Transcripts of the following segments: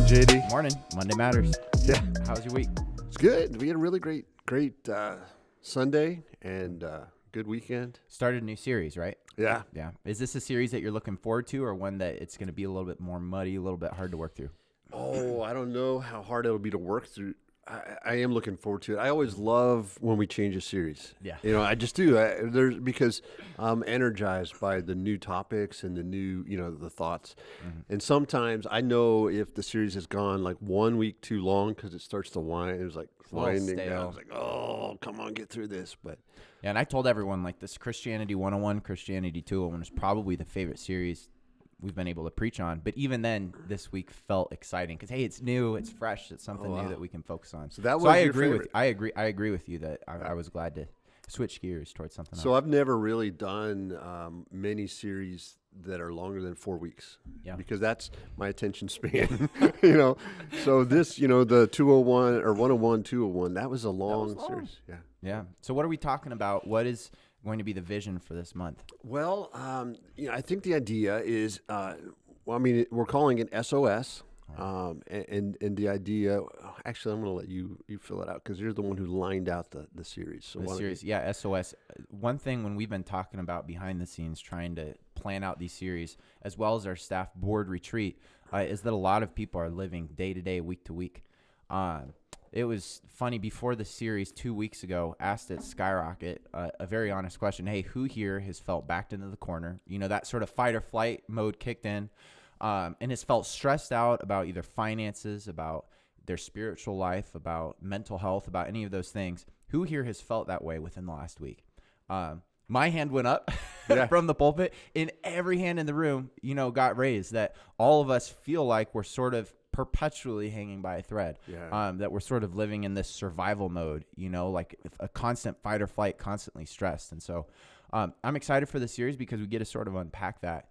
Morning, JD. Morning. Monday matters. Yeah, How's your week? it's good. We had a really great Sunday and good weekend. Started a new series, right? Yeah. Yeah. Is this a series that you're looking forward to, or one that it's going to be a little bit more muddy, a little bit hard to work through? Oh, I don't know how hard it'll be to work through. I am looking forward to it. I always love when we change a series. Yeah. I just do. Because I'm energized by the new topics and the new, the thoughts. Mm-hmm. And sometimes I know if the series has gone like 1 week too long because it starts to wind. It was like a little winding down. stale. I was like, oh, come on, get through this. But Yeah, and I told everyone, like, this Christianity 101, Christianity 201 is probably the favorite series we've been able to preach on. But even then, this week felt exciting because, hey, it's new, it's fresh, it's something new that we can focus on. So that was I your agree favorite. I agree with you that I was glad to switch gears towards something So else. I've never really done many series that are longer than 4 weeks. Yeah. Because that's my attention span. So this, the 201 or 101, 201, that was a long series. Yeah. Yeah. So what are we talking about? What is going to be the vision for this month? Well, I think the idea is, we're calling it SOS. And the idea, actually, I'm going to let you fill it out because you're the one who lined out the series. So The series, yeah, SOS. One thing when we've been talking about behind the scenes, trying to plan out these series, as well as our staff board retreat, is that a lot of people are living day to day, week to week. It was funny, before the series 2 weeks ago, asked at Skyrocket a very honest question. Hey, who here has felt backed into the corner? That sort of fight or flight mode kicked in. And has felt stressed out about either finances, about their spiritual life, about mental health, about any of those things. Who here has felt that way within the last week? My hand went up from the pulpit, and every hand in the room, got raised, that all of us feel like we're sort of perpetually hanging by a thread, that we're sort of living in this survival mode, like a constant fight or flight, constantly stressed. And so I'm excited for the series because we get to sort of unpack that.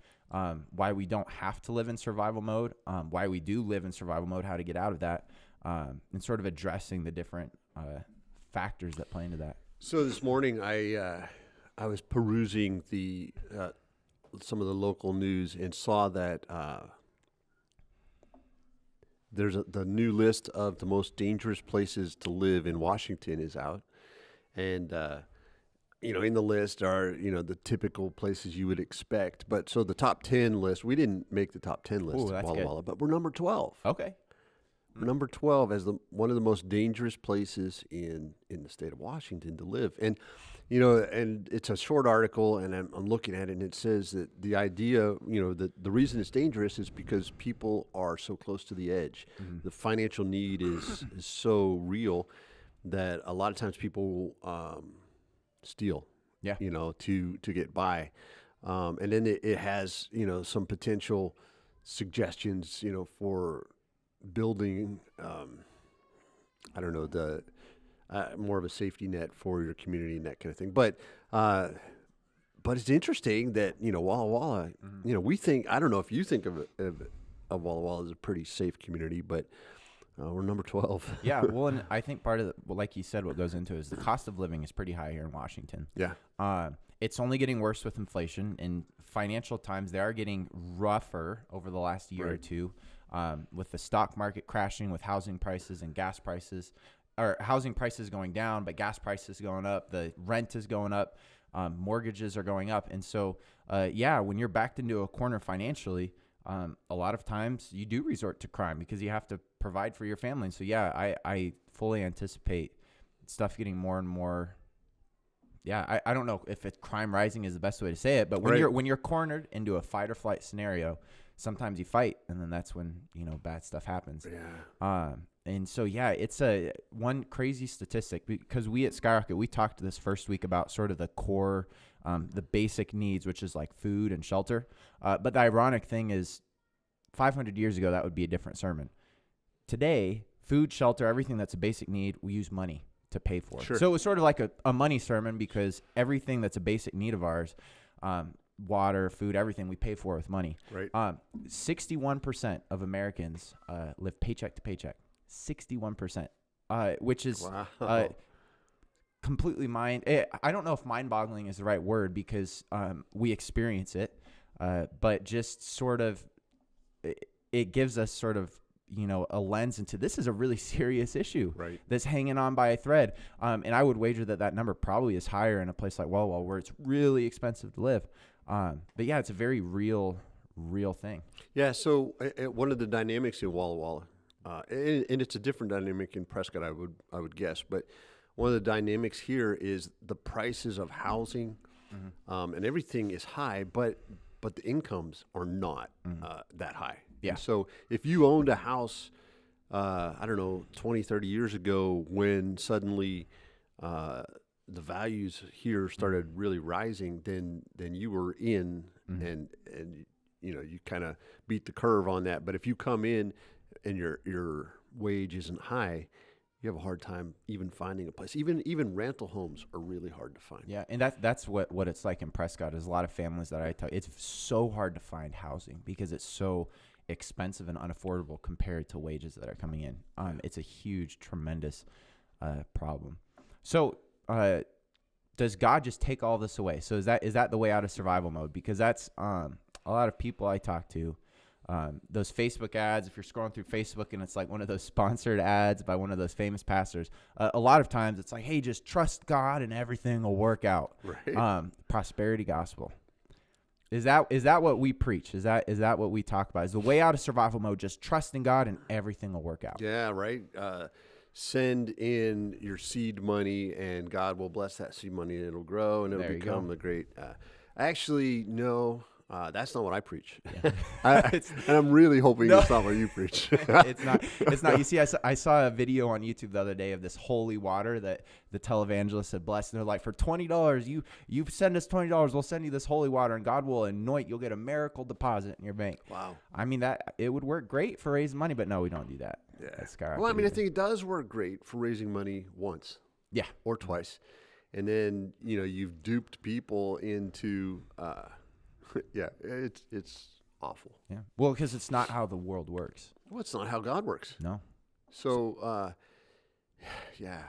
Why we don't have to live in survival mode, why we do live in survival mode, how to get out of that, and sort of addressing the different factors that play into that. So this morning I was perusing some of the local news and saw that there's the new list of the most dangerous places to live in Washington is out, and in the list are, the typical places you would expect. But so the top 10 list, we didn't make the top 10 list of Walla Walla, but we're number 12. Okay. We're number 12 as one of the most dangerous places in the state of Washington to live. And, and it's a short article, and I'm looking at it, and it says that the idea, that the reason it's dangerous is because people are so close to the edge. Mm-hmm. The financial need is so real that a lot of times people steal, to get by. And then it has, some potential suggestions, for building, more of a safety net for your community and that kind of thing. But it's interesting that, Walla Walla, we think, I don't know if you think of Walla Walla as a pretty safe community, but we're number 12. Yeah, well, and I think part of like you said, what goes into it is the cost of living is pretty high here in Washington. Yeah. It's only getting worse with inflation. In financial times, they are getting rougher over the last year or two, with the stock market crashing, with housing prices and gas prices, or housing prices going down, but gas prices going up, the rent is going up, mortgages are going up. And so, when you're backed into a corner financially, a lot of times you do resort to crime because you have to provide for your family. And so, I fully anticipate stuff getting more and more. Yeah, I don't know if crime rising is the best way to say it, but when you're cornered into a fight or flight scenario, sometimes you fight, and then that's when bad stuff happens. Yeah. And so it's one crazy statistic, because we at Skyrocket, we talked this first week about sort of the core, the basic needs, which is like food and shelter. But the ironic thing is, 500 years ago, that would be a different sermon. Today, food, shelter, everything that's a basic need, we use money to pay for. Sure. So it was sort of like a money sermon, because everything that's a basic need of ours, water, food, everything, we pay for with money. Right. 61% of Americans live paycheck to paycheck. 61%, which is completely I don't know if mind-boggling is the right word, because we experience it, but just sort of it gives us sort of a lens into this is a really serious issue Right. that's hanging on by a thread. And I would wager that number probably is higher in a place like Walla, where it's really expensive to live. But yeah, it's a very real thing. Yeah. So one of the dynamics in Walla Walla, and it's a different dynamic in Prescott, I would guess, but one of the dynamics here is the prices of housing, and everything is high, but the incomes are not that high. Yeah. And so if you owned a house, I don't know, 20, 30 years ago, when suddenly the values here started really rising, then you were in, and you kind of beat the curve on that. But if you come in and your wage isn't high, you have a hard time even finding a place. Even rental homes are really hard to find. Yeah, and that's what it's like in Prescott. Is a lot of families that I tell, it's so hard to find housing because it's so expensive and unaffordable compared to wages that are coming in. It's a huge, tremendous problem. So, does God just take all this away? So is that the way out of survival mode? Because that's a lot of people I talk to. Those Facebook ads, if you're scrolling through Facebook and it's like one of those sponsored ads by one of those famous pastors, a lot of times it's like, hey, just trust God and everything will work out. Right. Prosperity gospel. Is that what we preach? Is that what we talk about? Is the way out of survival mode just trust in God and everything will work out? Yeah, right. Send in your seed money and God will bless that seed money and it'll grow and it'll become a great. Actually, no. That's not what I preach. Yeah. And I'm really hoping it's not what you preach. It's not. You see, I saw a video on YouTube the other day of this holy water that the televangelist had blessed. And they're like, for $20, you send us $20, we'll send you this holy water and God will anoint, you'll get a miracle deposit in your bank. Wow. I mean, that it would work great for raising money, but no, we don't do that. Yeah. That's Well, I mean, I think it does work great for raising money once. Yeah. Or twice. And then, you've duped people into, yeah, it's awful. Yeah. Well, because it's not how the world works. Well, it's not how God works. No. So, yeah.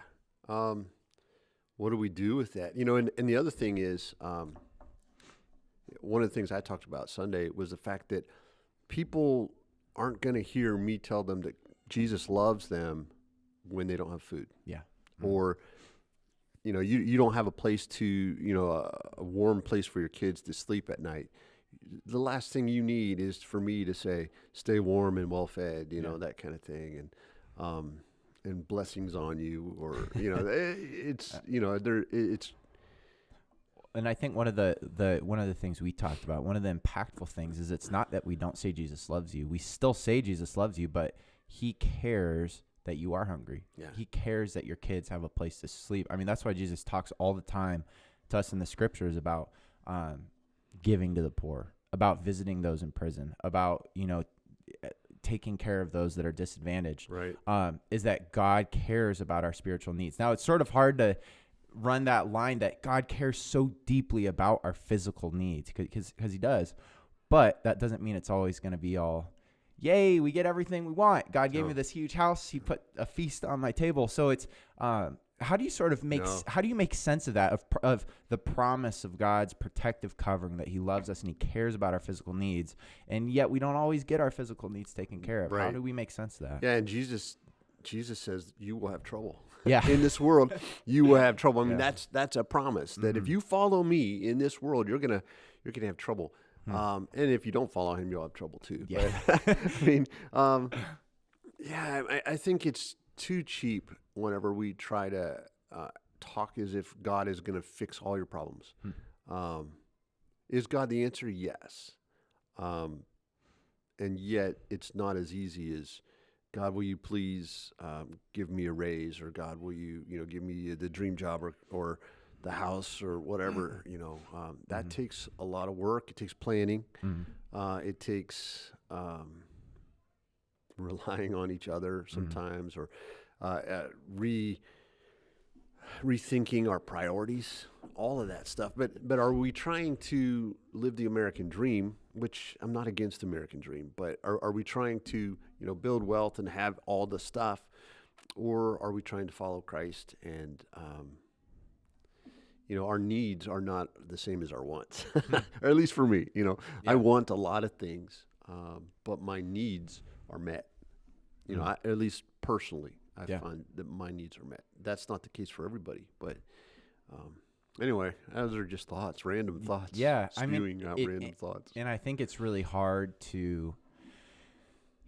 What do we do with that? And the other thing is, one of the things I talked about Sunday was the fact that people aren't going to hear me tell them that Jesus loves them when they don't have food. Yeah. Or, you don't have a place to, a warm place for your kids to sleep at night. The last thing you need is for me to say, stay warm and well fed, that kind of thing. And blessings on you, or, it's, it's. And I think one of the things we talked about, one of the impactful things is it's not that we don't say Jesus loves you. We still say Jesus loves you, but he cares that you are hungry. Yeah. He cares that your kids have a place to sleep. I mean, that's why Jesus talks all the time to us in the scriptures about giving to the poor, about visiting those in prison, about, taking care of those that are disadvantaged. Right. Is that God cares about our spiritual needs. Now, it's sort of hard to run that line that God cares so deeply about our physical needs, because he does. But that doesn't mean it's always going to be all, yay, we get everything we want. God gave me this huge house. He put a feast on my table. So it's how do you sort of how do you make sense of that, of the promise of God's protective covering, that he loves us and he cares about our physical needs, and yet we don't always get our physical needs taken care of? Right. How do we make sense of that? Yeah, and Jesus says you will have trouble. Yeah. In this world, you will have trouble. I mean, that's a promise that if you follow me in this world, you're gonna have trouble. And if you don't follow him, you'll have trouble too. Yeah. But, I mean, I think it's too cheap whenever we try to talk as if God is going to fix all your problems. Is God the answer? Yes. And yet it's not as easy as, God, will you please give me a raise, or God, will you give me the dream job, or the house, or whatever. That takes a lot of work. It takes planning. It takes relying on each other sometimes, or rethinking our priorities, all of that stuff. But are we trying to live the American dream? Which I'm not against the American dream, but are we trying to build wealth and have all the stuff, or are we trying to follow Christ and our needs are not the same as our wants, or at least for me. I want a lot of things, but my needs are met. You know, at least personally, I Yeah. find that my needs are met. That's not the case for everybody, but anyway, those are just thoughts, random thoughts. Yeah, I mean, spewing out random thoughts. and I think it's really hard to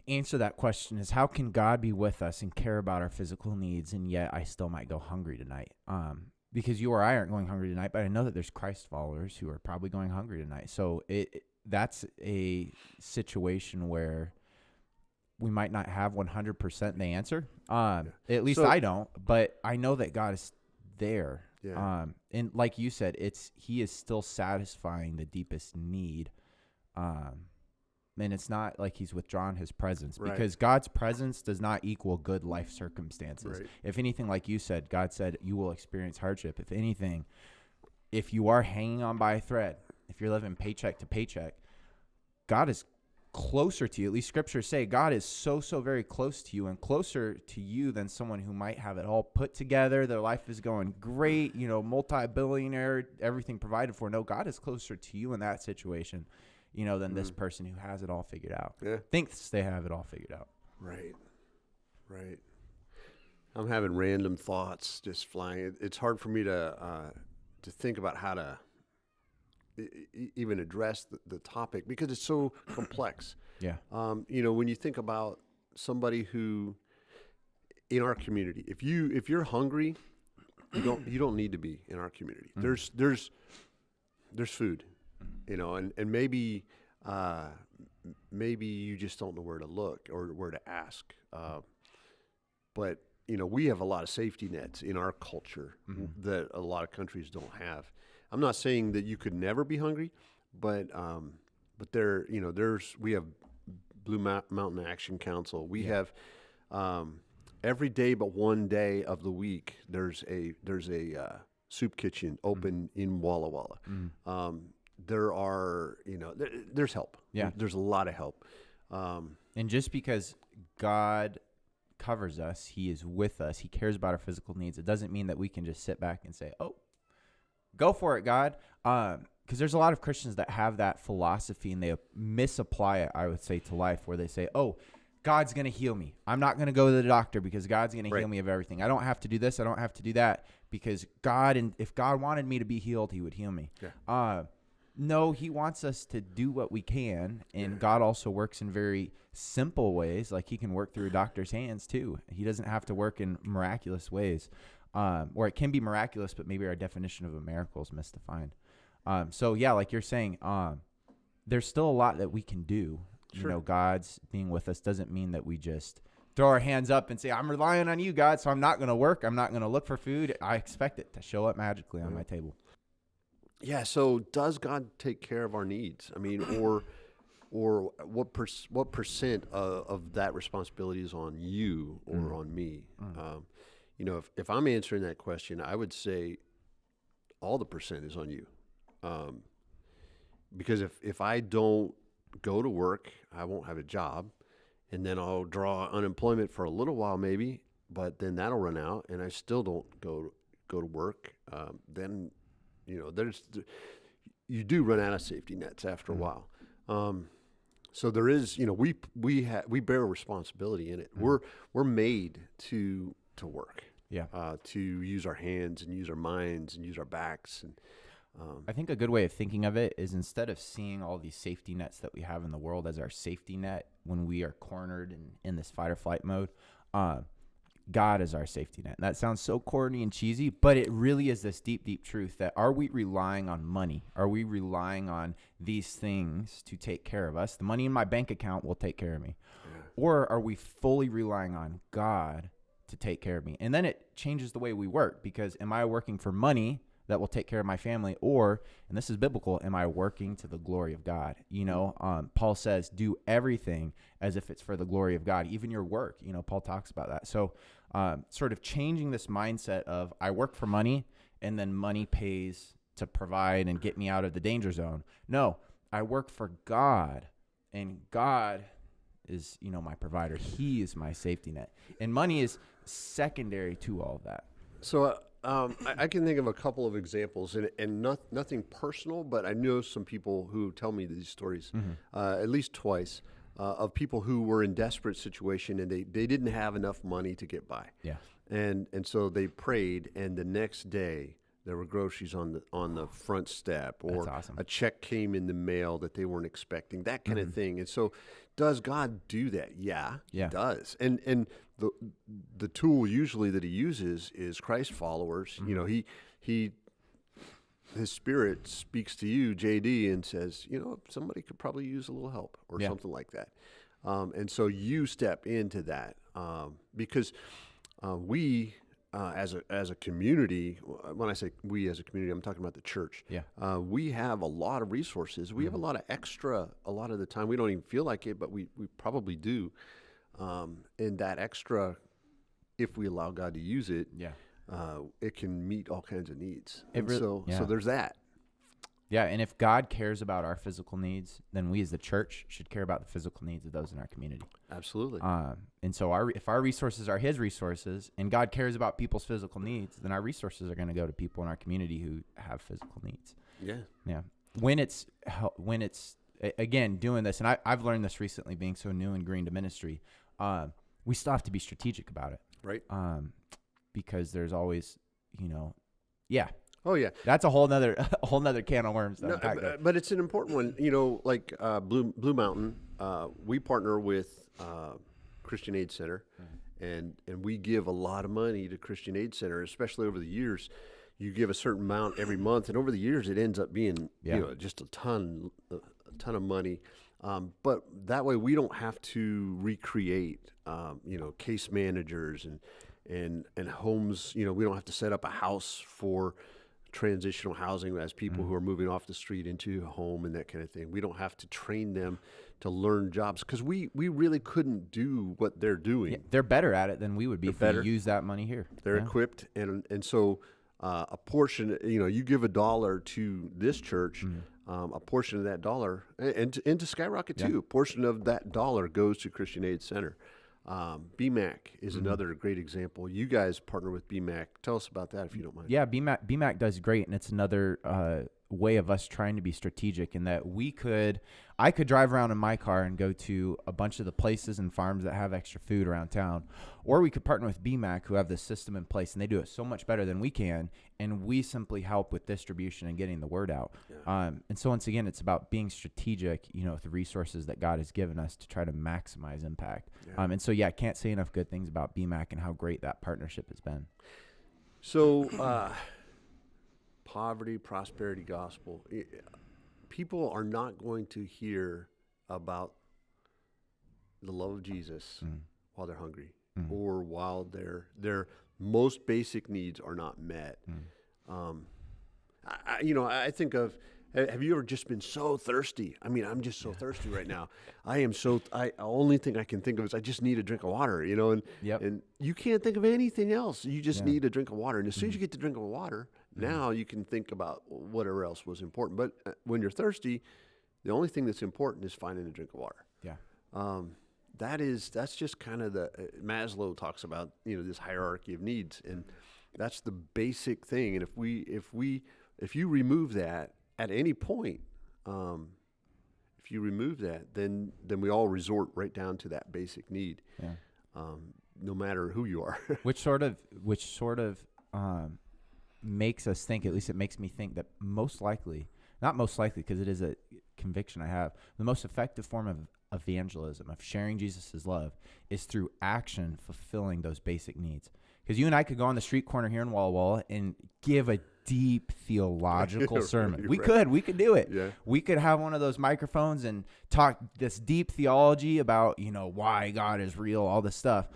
answer that question is how can God be with us and care about our physical needs, and yet I still might go hungry tonight? Because you or I aren't going hungry tonight, but I know that there's Christ followers who are probably going hungry tonight. So that's a situation where we might not have 100% the answer. At least I don't, but I know that God is there. Yeah. And like you said, he is still satisfying the deepest need. And it's not like he's withdrawn his presence, because God's presence does not equal good life circumstances. Right. If anything, like you said, God said you will experience hardship. If anything, if you are hanging on by a thread, if you're living paycheck to paycheck, God is closer to you. At least scriptures say God is so very close to you, and closer to you than someone who might have it all put together. Their life is going great, multi-billionaire, everything provided for. No, God is closer to you in that situation, than this person who has it all figured out. Yeah. Thinks they have it all figured out. Right. I'm having random thoughts just flying. It's hard for me to think about how to even address the topic, because it's so complex. Yeah. When you think about somebody who, in our community, if you're hungry, you don't need to be in our community. There's food, and maybe you just don't know where to look or where to ask. But we have a lot of safety nets in our culture that a lot of countries don't have. I'm not saying that you could never be hungry, but we have Blue Mountain Action Council. We have every day but one day of the week there's a soup kitchen open in Walla Walla. There are there's help. Yeah, there's a lot of help. And just because God covers us, he is with us, he cares about our physical needs, it doesn't mean that we can just sit back and say, oh, go for it, God. Because there's a lot of Christians that have that philosophy and they misapply it, I would say, to life, where they say, oh, God's going to heal me. I'm not going to go to the doctor because God's going to heal me of everything. I don't have to do this. I don't have to do that because if God wanted me to be healed, he would heal me. Yeah. No, he wants us to do what we can, and God also works in very simple ways. Like he can work through a doctor's hands too. He doesn't have to work in miraculous ways. Or it can be miraculous, but maybe our definition of a miracle is misdefined. So yeah, like you're saying, there's still a lot that we can do. Sure. God's being with us doesn't mean that we just throw our hands up and say, I'm relying on you, God, so I'm not going to work. I'm not going to look for food. I expect it to show up magically on my table. Yeah. So does God take care of our needs? I mean, or what percent of that responsibility is on you or on me? If I'm answering that question, I would say all the percent is on you. Because if I don't go to work, I won't have a job, and then I'll draw unemployment for a little while maybe, but then that'll run out and I still don't go to work. Then, you do run out of safety nets after a while. So there is, we bear a responsibility in it. We're made to work. Yeah. To use our hands and use our minds and use our backs. And I think a good way of thinking of it is, instead of seeing all these safety nets that we have in the world as our safety net when we are cornered and in this fight or flight mode, God is our safety net. And that sounds so corny and cheesy, but it really is this deep, deep truth that, are we relying on money? Are we relying on these things to take care of us? The money in my bank account will take care of me. Yeah. Or are we fully relying on God to take care of me? And then it changes the way we work, because am I working for money that will take care of my family? Or, and this is biblical, am I working to the glory of God? Paul says, do everything as if it's for the glory of God, even your work. Paul talks about that. So sort of changing this mindset of, I work for money and then money pays to provide and get me out of the danger zone. No, I work for God, and God is, my provider. He is my safety net, and money is secondary to all of that. So I can think of a couple of examples, and nothing personal, but I know some people who tell me these stories at least twice. of people who were in desperate situation and they didn't have enough money to get by. Yeah. And so they prayed, and the next day there were groceries on the front step, or That's awesome. a check came in the mail that they weren't expecting, that kind of thing. And so, does God do that? Yeah, Yeah. He does. And the tool usually that He uses is Christ followers. You know, His Spirit speaks to you, JD, and says, somebody could probably use a little help or something like that. And so you step into that because we, as a community, when I say we as a community, I'm talking about the church. Yeah. We have a lot of resources. We have a lot of extra. A lot of the time, we don't even feel like it, but we probably do. And that extra, if we allow God to use it, it can meet all kinds of needs. So there's that. Yeah, and if God cares about our physical needs, then we as the church should care about the physical needs of those in our community. Absolutely. And so if our resources are His resources, and God cares about people's physical needs, then our resources are going to go to people in our community who have physical needs. Yeah. Yeah. When it's again doing this, and I've learned this recently, being so new and green to ministry, we still have to be strategic about it, right? Because there's always, Oh yeah, that's a whole nother can of worms. No, but it's an important one. Like Blue Mountain, we partner with Christian Aid Center, and we give a lot of money to Christian Aid Center, especially over the years. You give a certain amount every month, and over the years, it ends up being just a ton of money. But that way, we don't have to recreate case managers and homes. We don't have to set up a house for transitional housing as people who are moving off the street into a home and that kind of thing. We don't have to train them to learn jobs because we really couldn't do what they're doing. Yeah, they're better at it than we would be if we use that money here. They're equipped, and so a portion, you give $1 to this church, a portion of that dollar, and to Skyrocket too, a portion of that dollar goes to Christian Aid Center. BMAC is another great example. You guys partner with BMAC. Tell us about that if you don't mind. Yeah, BMAC does great, and it's another way of us trying to be strategic in that I could drive around in my car and go to a bunch of the places and farms that have extra food around town, or we could partner with BMAC who have this system in place, and they do it so much better than we can, and we simply help with distribution and getting the word out. Yeah. And so once again, it's about being strategic, with the resources that God has given us to try to maximize impact. Yeah. And so, I can't say enough good things about BMAC and how great that partnership has been. So, poverty, prosperity gospel. People are not going to hear about the love of Jesus while they're hungry or while their most basic needs are not met. I think of, have you ever just been so thirsty? I mean, I'm just so thirsty right now. The only thing I can think of is I just need a drink of water, and you can't think of anything else. You just need a drink of water. And as soon as you get the drink of water, now you can think about whatever else was important. But when you're thirsty, the only thing that's important is finding a drink of water. Yeah. That's just kind of Maslow talks about, this hierarchy of needs, and that's the basic thing. And if you remove that at any point, then we all resort right down to that basic need. Yeah. No matter who you are. which sort of makes us think, at least it makes me think, that not most likely, because it is a conviction I have, the most effective form of evangelism, of sharing Jesus' love, is through action fulfilling those basic needs. Because you and I could go on the street corner here in Walla Walla and give a deep theological sermon. We could do it. Yeah. We could have one of those microphones and talk this deep theology about, why God is real, all this stuff.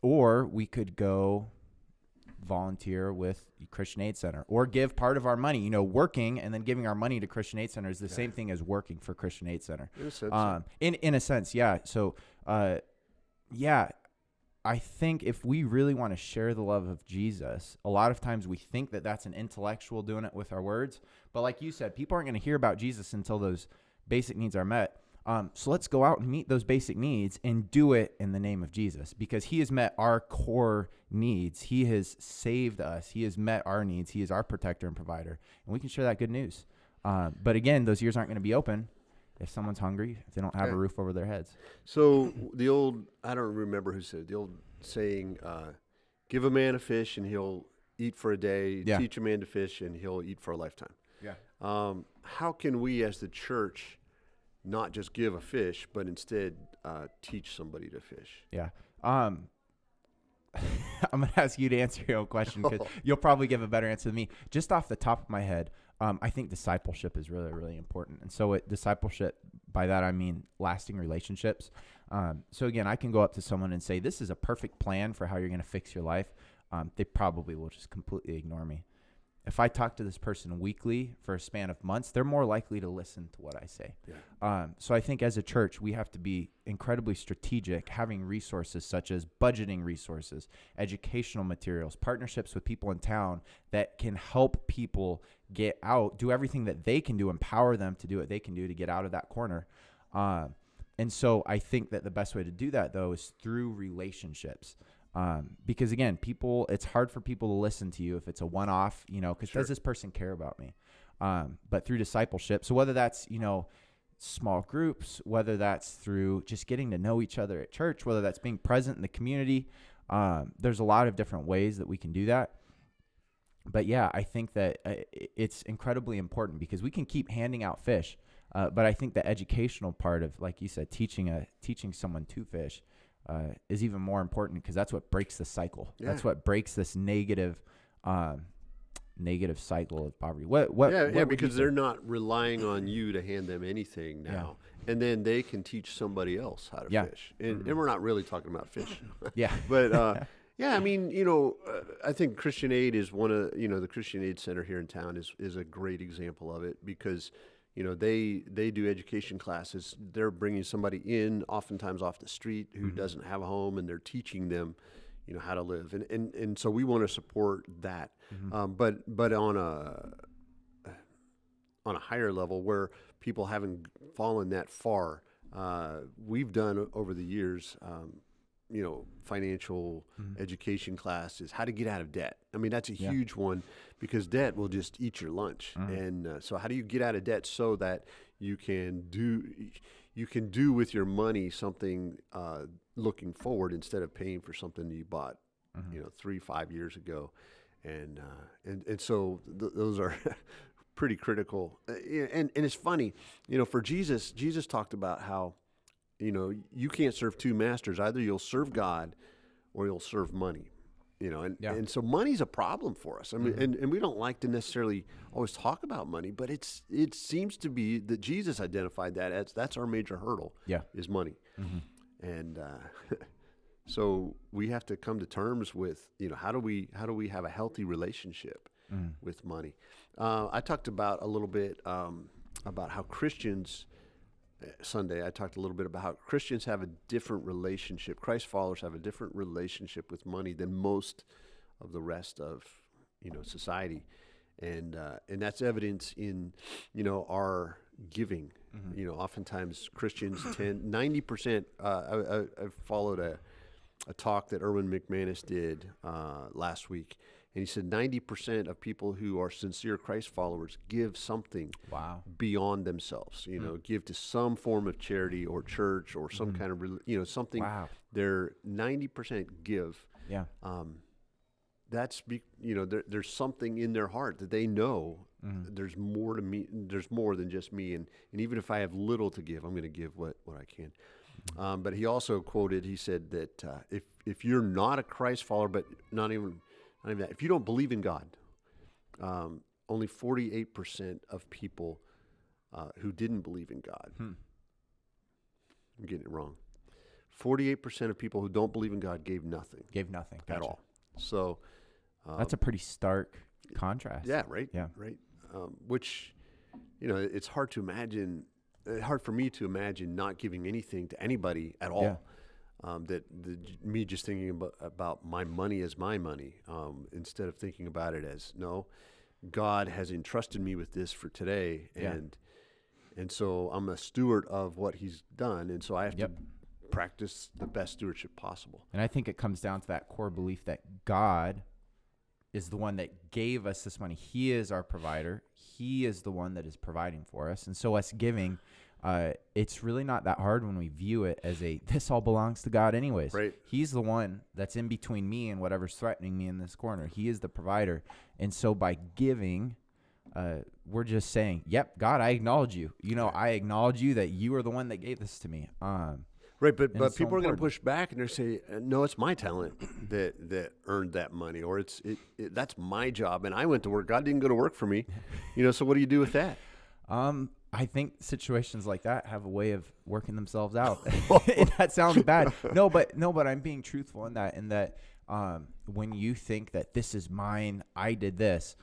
Or we could go volunteer with Christian Aid Center, or give part of our money. Working and then giving our money to Christian Aid Center is the same thing as working for Christian Aid Center. In a sense, in a sense, yeah. So, I think if we really want to share the love of Jesus, a lot of times we think that that's an intellectual doing it with our words. But like you said, people aren't going to hear about Jesus until those basic needs are met. So let's go out and meet those basic needs and do it in the name of Jesus, because he has met our core needs. He has saved us. He has met our needs. He is our protector and provider, and we can share that good news. But again, those ears aren't going to be open if someone's hungry, if they don't have a roof over their heads. So the old, I don't remember who said it, the old saying, give a man a fish and he'll eat for a day. Yeah. Teach a man to fish and he'll eat for a lifetime. Yeah. How can we as the church not just give a fish, but instead teach somebody to fish? Yeah. I'm going to ask you to answer your own question because you'll probably give a better answer than me. Just off the top of my head, I think discipleship is really, really important. And so discipleship, by that I mean lasting relationships. So again, I can go up to someone and say, this is a perfect plan for how you're going to fix your life. They probably will just completely ignore me. If I talk to this person weekly for a span of months, they're more likely to listen to what I say. Yeah. So I think as a church, we have to be incredibly strategic, having resources such as budgeting resources, educational materials, partnerships with people in town that can help people get out, do everything that they can do, empower them to do what they can do to get out of that corner. And so I think that the best way to do that, though, is through relationships. Because again, it's hard for people to listen to you if it's a one-off, because does this person care about me? But through discipleship, so whether that's, small groups, whether that's through just getting to know each other at church, whether that's being present in the community, there's a lot of different ways that we can do that. But yeah, I think that it's incredibly important because we can keep handing out fish. But I think the educational part of, like you said, teaching someone to fish, is even more important because that's what breaks the cycle. Yeah. That's what breaks this negative cycle of poverty. What because they're not relying on you to hand them anything now, and then they can teach somebody else how to fish. And we're not really talking about fish. But I mean, I think Christian Aid is one of the Christian Aid Center here in town is a great example of it because. They do education classes. They're bringing somebody in, oftentimes off the street, who doesn't have a home, and they're teaching them, how to live. And so we want to support that. But on a higher level, where people haven't fallen that far, we've done over the years. Financial education classes, how to get out of debt. I mean, that's a huge one because debt will just eat your lunch. And so how do you get out of debt so that you can do with your money something looking forward instead of paying for something you bought, 3-5 years ago. And so those are pretty critical. And it's funny, for Jesus talked about how, you can't serve two masters. Either you'll serve God or you'll serve money, and so money's a problem for us. I mean, and we don't like to necessarily always talk about money, but it seems to be that Jesus identified that as that's our major hurdle is money. And so we have to come to terms with, how do we have a healthy relationship with money? I talked about a little bit about how Christians Sunday, I talked a little bit about how Christians have a different relationship. Christ followers have a different relationship with money than most of the rest of, society. And that's evidence in, our giving. Oftentimes Christians 90%, I followed a talk that Erwin McManus did last week. And he said 90% of people who are sincere Christ followers give something beyond themselves, give to some form of charity or church or some kind of, something. Wow. They're 90% give. Yeah. That's, there's something in their heart that they know there's more to me. There's more than just me. And even if I have little to give, I'm going to give what I can. But he also he said that if you're not a Christ follower, but not even that, if you don't believe in God, only 48% of people who didn't believe in God, I'm getting it wrong, 48% of people who don't believe in God gave nothing. At all. So that's a pretty stark contrast. Yeah, right? Yeah. Right. Which, it's hard to imagine, hard for me to imagine not giving anything to anybody at all. Yeah. Me just thinking about my money as my money, instead of thinking about it as, no, God has entrusted me with this for today, and so I'm a steward of what He's done, and so I have to practice the best stewardship possible. And I think it comes down to that core belief that God is the one that gave us this money. He is our provider. He is the one that is providing for us, and so us giving it's really not that hard when we view it as this all belongs to God anyways. Right. He's the one that's in between me and whatever's threatening me in this corner. He is the provider. And so by giving, we're just saying, yep, God, I acknowledge you. I acknowledge you that you are the one that gave this to me. Right, but it's so people are going to important. push back and they're saying, no, it's my talent that earned that money, or that's my job, and I went to work. God didn't go to work for me, So what do you do with that? I think situations like that have a way of working themselves out. And that sounds bad. No, but I'm being truthful in that when you think that this is mine, I did this,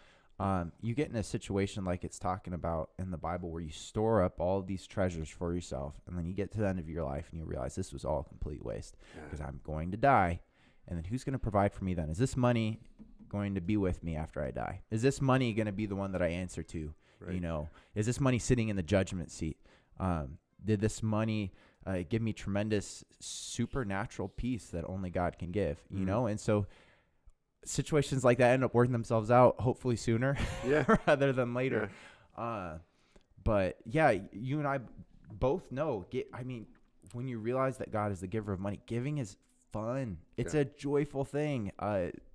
you get in a situation like it's talking about in the Bible where you store up all of these treasures for yourself, and then you get to the end of your life and you realize this was all a complete waste because I'm going to die. And then who's going to provide for me then? Is this money going to be with me after I die? Is this money going to be the one that I answer to? Right. Is this money sitting in the judgment seat? Did this money give me tremendous supernatural peace that only God can give? And so situations like that end up working themselves out, hopefully sooner rather than later. Yeah. But yeah, you and I both know, when you realize that God is the giver of money, giving is fun. It's a joyful thing.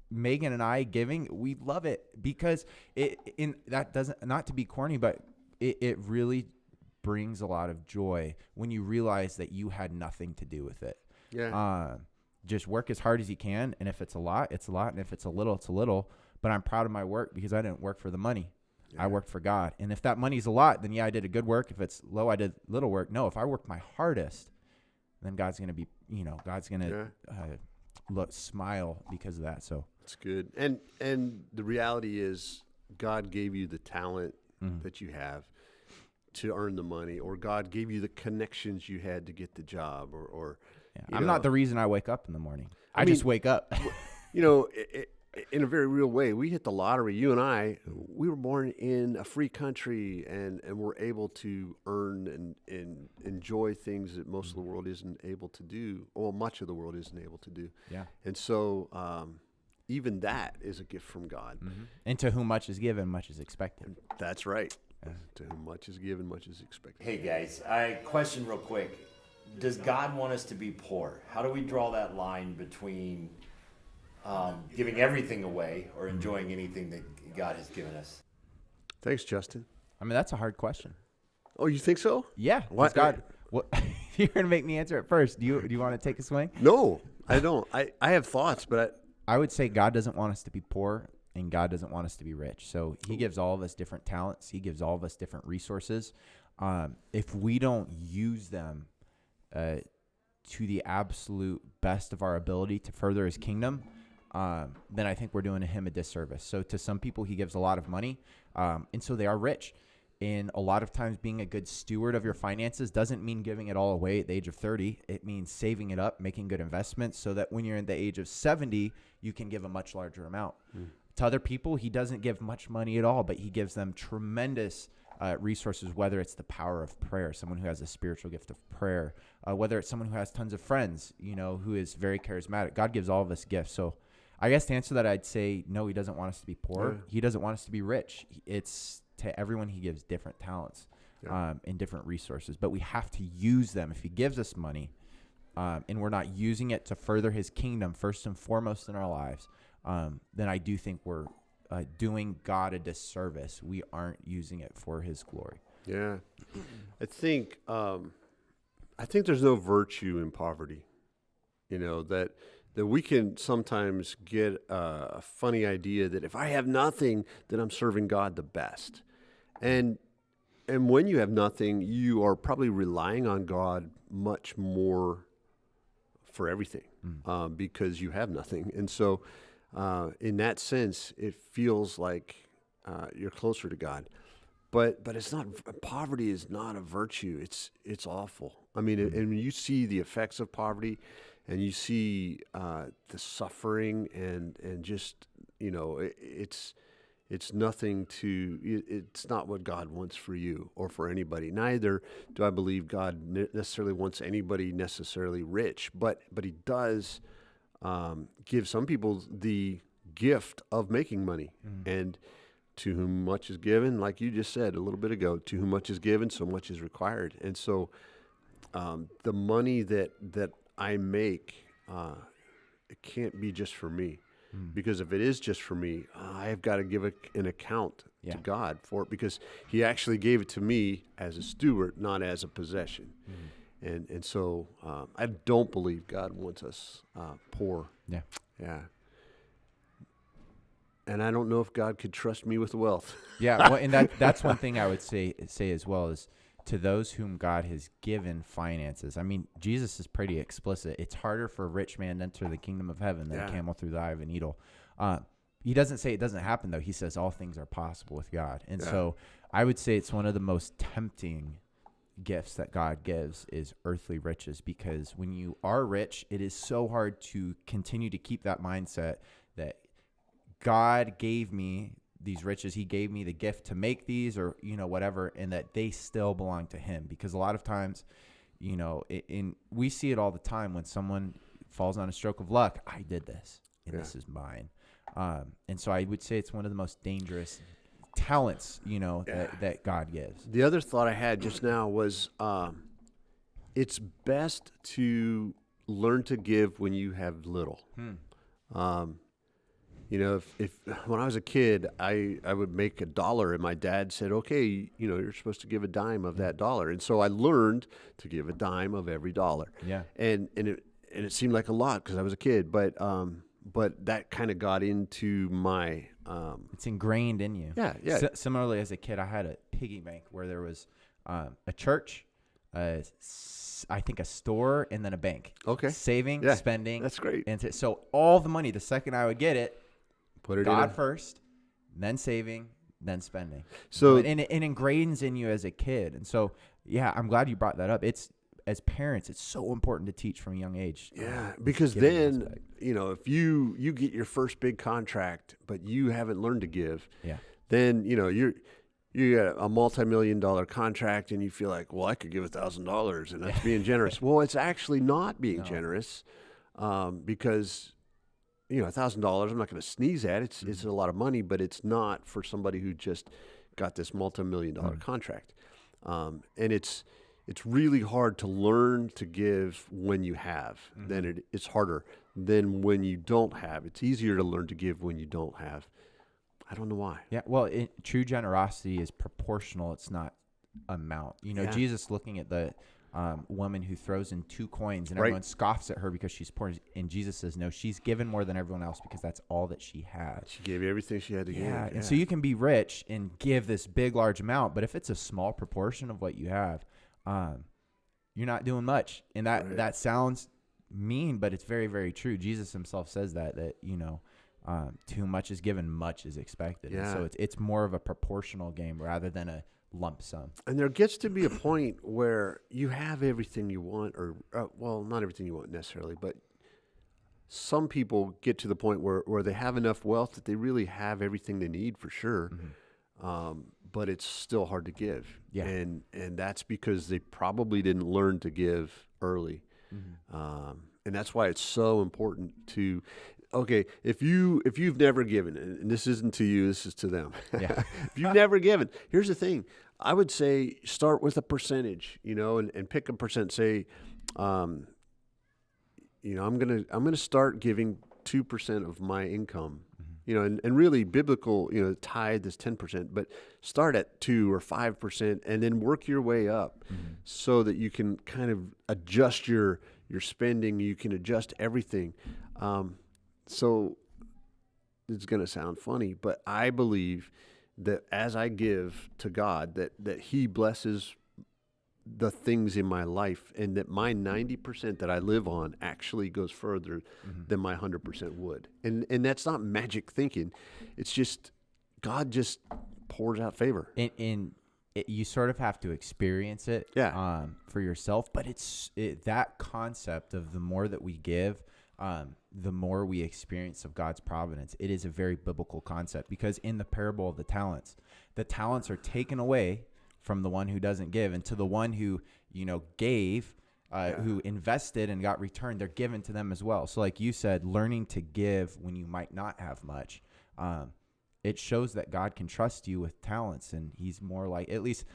Megan and I giving, we love it because that doesn't, not to be corny, but it really brings a lot of joy when you realize that you had nothing to do with it. Yeah. Just work as hard as you can. And if it's a lot, it's a lot. And if it's a little, it's a little, but I'm proud of my work because I didn't work for the money. Yeah. I worked for God. And if that money's a lot, then I did a good work. If it's low, I did little work. No, if I worked my hardest, then God's going to be, God's going to smile because of that. So it's good. And the reality is God gave you the talent that you have to earn the money, or God gave you the connections you had to get the job, or I'm not the reason I wake up in the morning. I just wake up. In a very real way, we hit the lottery. You and I, we were born in a free country, and we're able to earn and enjoy things that most of the world isn't able to do, or much of the world isn't able to do. Yeah. And so even that is a gift from God. Mm-hmm. And to whom much is given, much is expected. That's right. To whom much is given, much is expected. Hey guys, question real quick. Does God want us to be poor? How do we draw that line between giving everything away or enjoying anything that God has given us? Thanks, Justin. That's a hard question. Oh, you think so? Yeah. What? God, you're going to make me answer it first. Do you want to take a swing? No, I don't. I have thoughts, but I would say God doesn't want us to be poor, and God doesn't want us to be rich. So he gives all of us different talents. He gives all of us different resources. If we don't use them to the absolute best of our ability to further his kingdom, then I think we're doing him a disservice. So to some people, he gives a lot of money, and so they are rich. And a lot of times being a good steward of your finances doesn't mean giving it all away at the age of 30. It means saving it up, making good investments so that when you're in the age of 70, you can give a much larger amount. To other people, he doesn't give much money at all, but he gives them tremendous resources, whether it's the power of prayer, someone who has a spiritual gift of prayer, whether it's someone who has tons of friends, who is very charismatic. God gives all of us gifts. So I guess to answer that, I'd say, no, he doesn't want us to be poor. Yeah. He doesn't want us to be rich. It's to everyone, he gives different talents and different resources, but we have to use them. If he gives us money and we're not using it to further his kingdom first and foremost in our lives, then I do think we're doing God a disservice. We aren't using it for his glory. Yeah. I think there's no virtue in poverty, that we can sometimes get a funny idea that if I have nothing, then I'm serving God the best. And when you have nothing, you are probably relying on God much more for everything because you have nothing. And so in that sense, it feels like you're closer to God. But it's not. Poverty is not a virtue. It's awful. I mean, and when you see the effects of poverty, and you see the suffering, and just it's nothing to. It's not what God wants for you or for anybody. Neither do I believe God necessarily wants anybody necessarily rich. But he does give some people the gift of making money, and to whom much is given, like you just said a little bit ago, to whom much is given, so much is required. And so the money that I make, it can't be just for me. Because if it is just for me, I have got to give an account to God for it, because he actually gave it to me as a steward, not as a possession. And so I don't believe God wants us poor. Yeah. Yeah. And I don't know if God could trust me with wealth. Yeah, well, and that's one thing I would say as well, is to those whom God has given finances. I mean, Jesus is pretty explicit. It's harder for a rich man to enter the kingdom of heaven than a camel through the eye of a needle. He doesn't say it doesn't happen, though. He says all things are possible with God. And so I would say it's one of the most tempting gifts that God gives is earthly riches, because when you are rich, it is so hard to continue to keep that mindset that God gave me these riches. He gave me the gift to make these, or, whatever, and that they still belong to him. Because a lot of times, we see it all the time when someone falls on a stroke of luck. I did this, and this is mine. And so I would say it's one of the most dangerous talents, that God gives. The other thought I had just now was it's best to learn to give when you have little. If when I was a kid, I would make $1, and my dad said, okay, you're supposed to give a dime of that dollar. And so I learned to give a dime of every dollar. Yeah. And it seemed like a lot because I was a kid, but that kind of got into my it's ingrained in you. Yeah. Similarly, as a kid, I had a piggy bank where there was a church, I think a store, and then a bank. Okay. Saving, spending. That's great. And so all the money, the second I would get it, put it God in first, then saving, then spending. So and it ingrains in you as a kid. And so, I'm glad you brought that up. It's, as parents, it's so important to teach from a young age. Yeah, because then, if you get your first big contract, but you haven't learned to give, then, you got a multi-million-dollar contract and you feel like, well, I could give $1,000 and that's being generous. Well, it's actually not being generous because, $1,000, I'm not going to sneeze at. It's a lot of money, but it's not for somebody who just got this multi-million-dollar contract. And it's really hard to learn to give when you have. Then it's harder than when you don't have. It's easier to learn to give when you don't have. I don't know why. Yeah, well, true generosity is proportional. It's not amount. Jesus looking at the woman who throws in 2 coins, and everyone scoffs at her because she's poor. And Jesus says, no, she's given more than everyone else because that's all that she had. She gave everything she had to give. Yeah, and so you can be rich and give this big, large amount, but if it's a small proportion of what you have, you're not doing much. And that sounds mean, but it's very, very true. Jesus himself says that to whom much is given, much is expected. Yeah. And so it's more of a proportional game rather than a lump sum. And there gets to be a point where you have everything you want, or not everything you want necessarily, but some people get to the point where they have enough wealth that they really have everything they need for sure. But it's still hard to give. Yeah. And that's because they probably didn't learn to give early. And that's why it's so important to, if you've never given, and this isn't to you, this is to them. Yeah. If you've never given, here's the thing. I would say start with a percentage, and pick a percent. Say, I'm gonna start giving 2% of my income. And really biblical, tithe is 10%, but start at 2 or 5% and then work your way up so that you can kind of adjust your spending. You can adjust everything. So it's going to sound funny, but I believe that as I give to God, that he blesses the things in my life, and that my 90% that I live on actually goes further than my 100% would. And that's not magic thinking. It's just God just pours out favor. And you sort of have to experience it for yourself. But that concept of the more that we give, the more we experience of God's providence. It is a very biblical concept, because in the parable of the talents are taken away from the one who doesn't give, and to the one who gave, who invested and got returned, they're given to them as well. So like you said, learning to give when you might not have much it shows that God can trust you with talents, and he's more like, at least,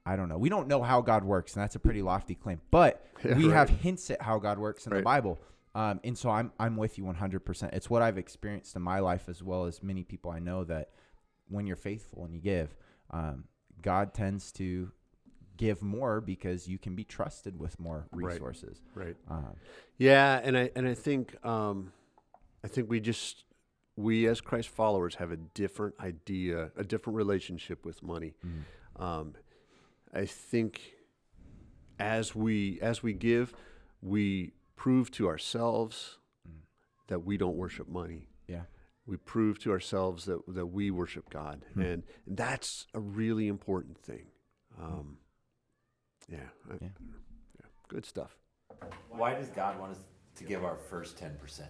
I don't know. We don't know how God works, and that's a pretty lofty claim, but we right. have hints at how God works in the Right. Bible. And so I'm with you 100%. It's what I've experienced in my life, as well as many people I know, that when you're faithful and you give, God tends to give more because you can be trusted with more resources. Right. Yeah, and I think we as Christ followers have a different idea, a different relationship with money. Mm-hmm. I think as we give, we prove to ourselves that we don't worship money. Yeah. We prove to ourselves that we worship God, and that's a really important thing. Yeah, good stuff. Why does God want us to give our first 10%?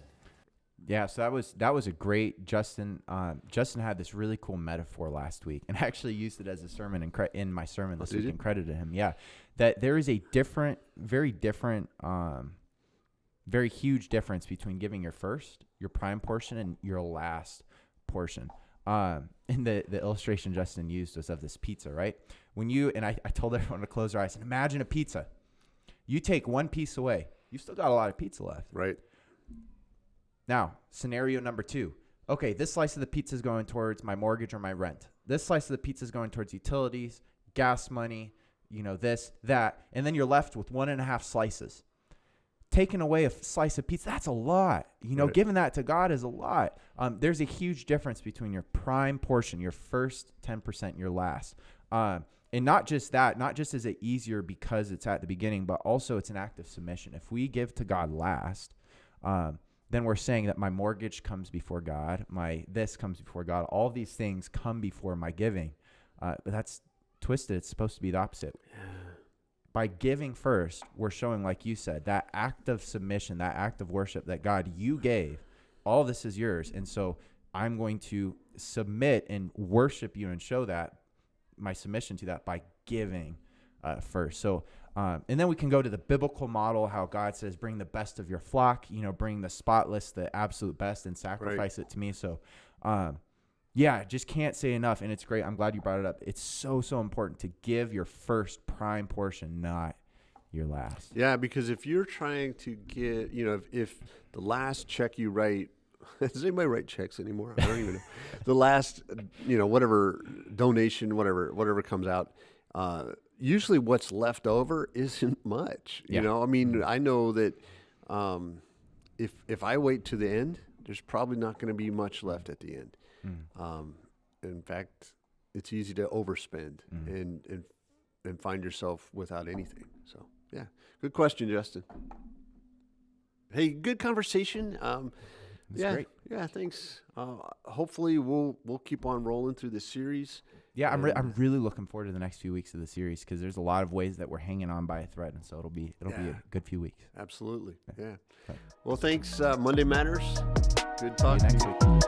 Yeah, so that was a great Justin. Justin had this really cool metaphor last week, and I actually used it as a sermon in my sermon this week and credited him. Yeah, that there is a very huge difference between giving your prime portion, and your last portion. And the illustration Justin used was of this pizza, right? I told everyone to close their eyes and imagine a pizza. You take one piece away, you still got a lot of pizza left. Right. Now, scenario number 2. Okay, this slice of the pizza is going towards my mortgage or my rent. This slice of the pizza is going towards utilities, gas money, this, that. And then you're left with 1.5 slices. Taking away a slice of pizza, that's a lot. Right. Giving that to God is a lot. There's a huge difference between your prime portion, your first 10%, your last. And not just that, not just is it easier because it's at the beginning, but also it's an act of submission. If we give to God last, then we're saying that my mortgage comes before God, this comes before God. All these things come before my giving. But that's twisted. It's supposed to be the opposite. By giving first, we're showing, like you said, that act of submission, that act of worship that God, you gave. All this is yours. And so I'm going to submit and worship you and show that my submission to that by giving first. So, and then we can go to the biblical model, how God says, bring the best of your flock, bring the spotless, the absolute best, and sacrifice it to me. So, yeah, just can't say enough. And it's great. I'm glad you brought it up. It's so, so important to give your first prime portion, not your last. Yeah, because if you're trying to get, if the last check you write, does anybody write checks anymore? I don't even know. The last, whatever donation, whatever comes out, usually what's left over isn't much. Yeah. I know that if I wait to the end, there's probably not going to be much left at the end. In fact, it's easy to overspend and find yourself without anything. So, yeah, good question, Justin. Hey, good conversation. Great. Yeah, thanks. Hopefully, we'll keep on rolling through this series. Yeah, I'm really looking forward to the next few weeks of the series, because there's a lot of ways that we're hanging on by a thread, and so it'll be a good few weeks. Absolutely. Yeah. Okay. Well, thanks. Monday Matters. Good See you talking next to you. week.